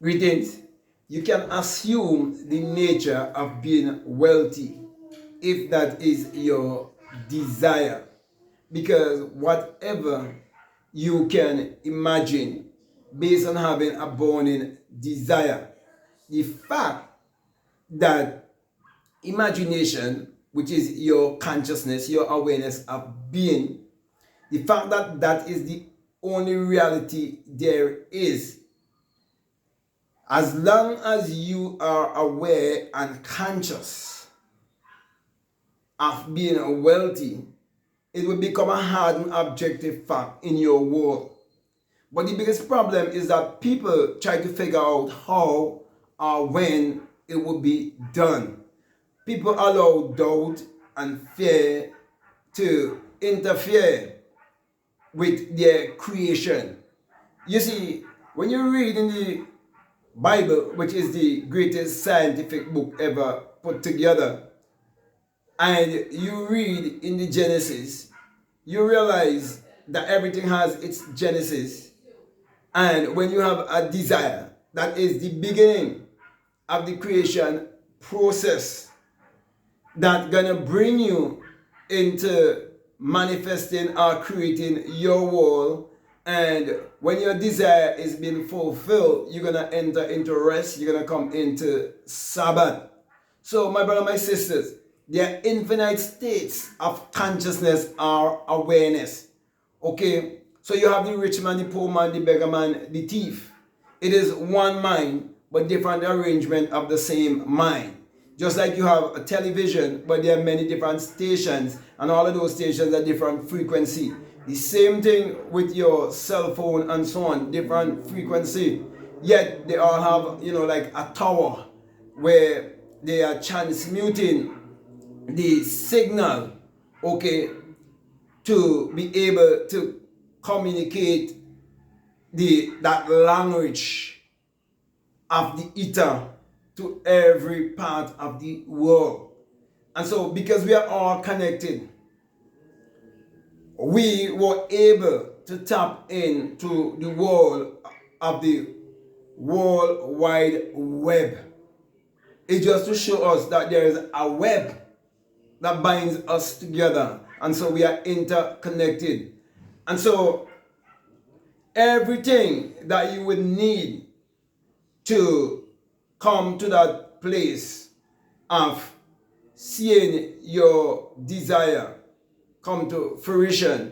Greetings. You can assume the nature of being wealthy if that is your desire. Because whatever you can imagine based on having a burning desire, the fact that imagination, which is your consciousness, your awareness of being, the fact that that is the only reality there is, as long as you are aware and conscious of being wealthy, it will become a hard and objective fact in your world. But the biggest problem is that people try to figure out how or when it will be done. People allow doubt and fear to interfere with their creation. You see, when you read in the Bible, which is the greatest scientific book ever put together, and you read in the Genesis, you realize that everything has its genesis. And when you have a desire, that is the beginning of the creation process that's gonna bring you into manifesting or creating your world. And when your desire is being fulfilled, you're gonna enter into rest, you're gonna come into Sabbath. So, my brother, my sisters, there are infinite states of consciousness or awareness. Okay? So you have the rich man, the poor man, the beggar man, the thief. It is one mind, but different arrangement of the same mind. Just like you have a television, but there are many different stations, and all of those stations are different frequency. The same thing with your cell phone and so on, different frequency. Yet they all have, like a tower where they are transmuting the signal, okay, to be able to communicate that language of the ether to every part of the world. And so because we are all connected, we were able to tap into the world of the World Wide Web. It's just to show us that there is a web that binds us together, and so we are interconnected. And so everything that you would need to come to that place of seeing your desire come to fruition,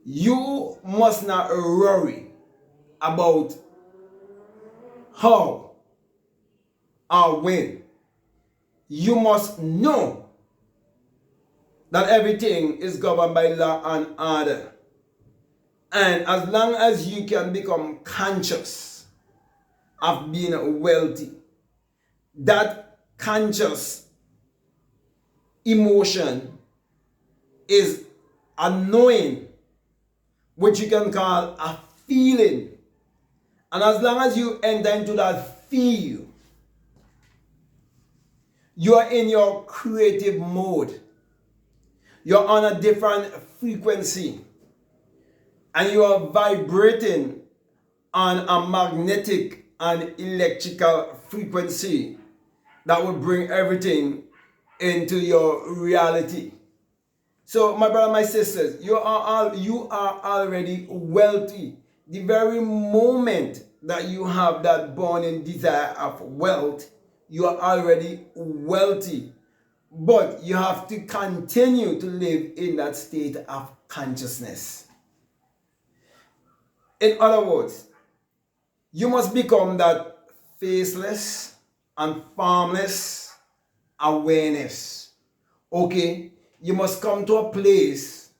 you must not worry about how or when. You must know that everything is governed by law and order. And as long as you can become conscious of being wealthy, that conscious emotion is a knowing, which you can call a feeling. And as long as you enter into that feel, you are in your creative mode. You're on a different frequency. And you are vibrating on a magnetic and electrical frequency that will bring everything into your reality. So, my brother, my sisters, you are already wealthy. The very moment that you have that burning desire of wealth, you are already wealthy. But you have to continue to live in that state of consciousness. In other words, you must become that faceless and formless awareness. Okay? You must come to a place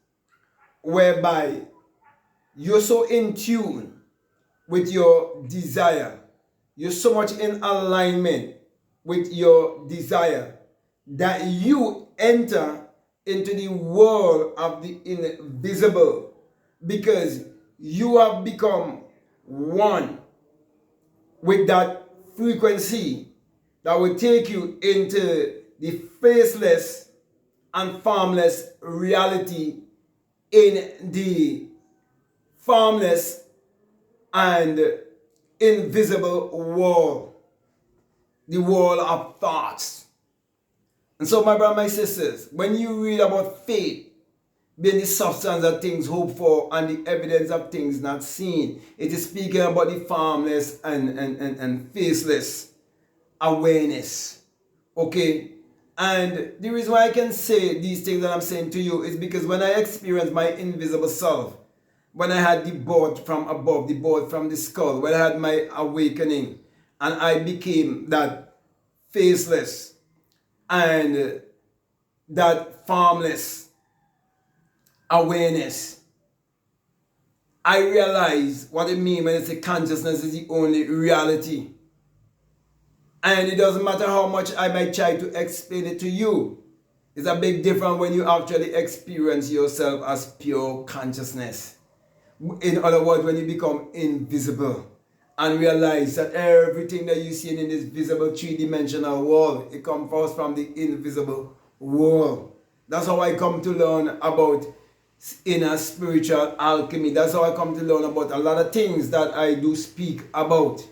whereby you're so in tune with your desire. You're so much in alignment with your desire that you enter into the world of the invisible, because you have become one with that frequency that will take you into the faceless and formless reality in the formless and invisible wall, the wall of thoughts. And so, my brothers, my sisters, when you read about faith being the substance of things hoped for and the evidence of things not seen, it is speaking about the formless and faceless awareness. Okay? And the reason why I can say these things that I'm saying to you is because when I experienced my invisible self, when I had the birth from above, the birth from the skull, when I had my awakening, and I became that faceless and that formless awareness, I realized what it means when it's a consciousness is the only reality. And it doesn't matter how much I might try to explain it to you. It's a big difference when you actually experience yourself as pure consciousness. In other words, when you become invisible and realize that everything that you see in this visible three-dimensional world, it comes first from the invisible world. That's how I come to learn about inner spiritual alchemy. That's how I come to learn about a lot of things that I do speak about.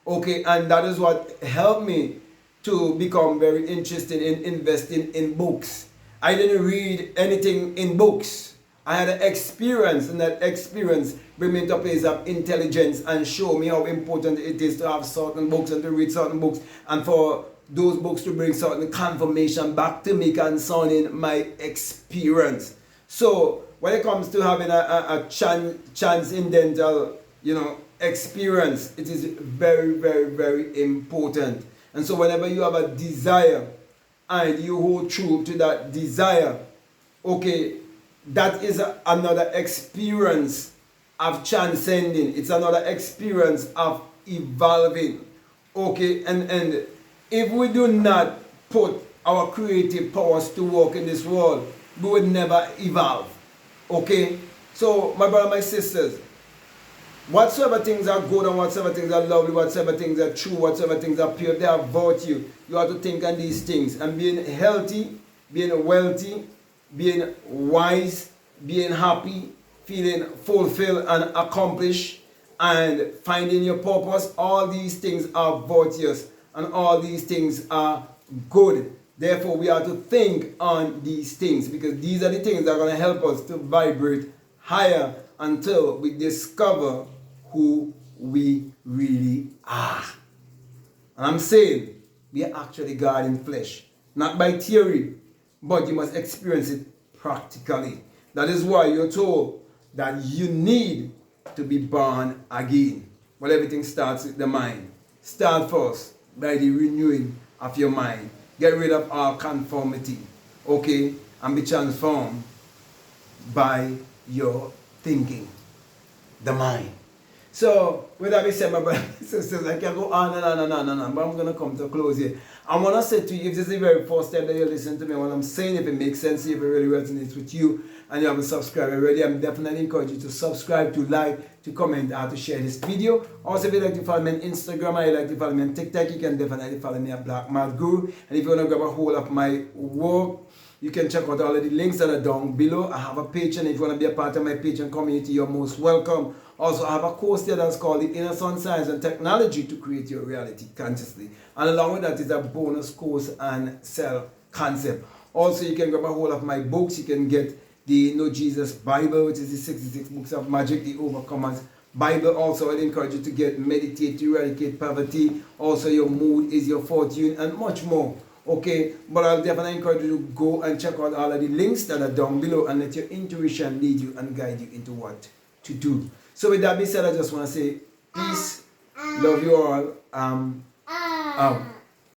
Okay, and that is what helped me to become very interested in investing in books. I didn't read anything in books. I had an experience, and that experience bring me to a place of intelligence and show me how important it is to have certain books and to read certain books, and for those books to bring certain confirmation back to me concerning my experience. So when it comes to having a transcendental, experience, it is very, very, very important. And so whenever you have a desire and you hold true to that desire, okay, that is another experience of transcending. It's another experience of evolving. Okay, and if we do not put our creative powers to work in this world, we would never evolve. Okay, so my brother, my sisters, whatsoever things are good and whatsoever things are lovely, whatsoever things are true, whatsoever things are pure, they are virtue. You have to think on these things. And being healthy, being wealthy, being wise, being happy, feeling fulfilled and accomplished, and finding your purpose, all these things are virtuous and all these things are good. Therefore, we have to think on these things, because these are the things that are going to help us to vibrate higher until we discover who we really are. And I'm saying we are actually God in flesh, not by theory, but you must experience it practically. That is why you're told that you need to be born again. Well, everything starts with the mind. Start first by the renewing of your mind. Get rid of all conformity, okay, and be transformed by your thinking, the mind. So, with that being said, my brothers and sisters, I can go on and on and on and on, but I'm going to come to a close here. I want to say to you, if this is the very first time that you're listening to me, what I'm saying, if it makes sense, if it really resonates with you, and you haven't subscribed already, I'm definitely encourage you to subscribe, to like, to comment, and to share this video. Also, if you'd like to follow me on Instagram, or you'd like to follow me on TikTok, you can definitely follow me at Black Math Guru. And if you want to grab a hold of my work, you can check out all of the links that are down below. I have a Patreon. If you want to be a part of my Patreon community, you're most welcome. Also, I have a course there that's called the Inner Sun Science and Technology to Create Your Reality Consciously. And along with that is a bonus course on self-concept. Also, you can grab a hold of my books. You can get the Know Jesus Bible, which is the 66 Books of Magic, the Overcomers Bible. Also, I'd encourage you to get Meditate to Eradicate Poverty. Also, Your Mood is Your Fortune, and much more. Okay, but I'll definitely encourage you to go and check out all of the links that are down below and let your intuition lead you and guide you into what to do. So with that being said, I just want to say peace, love you all, out.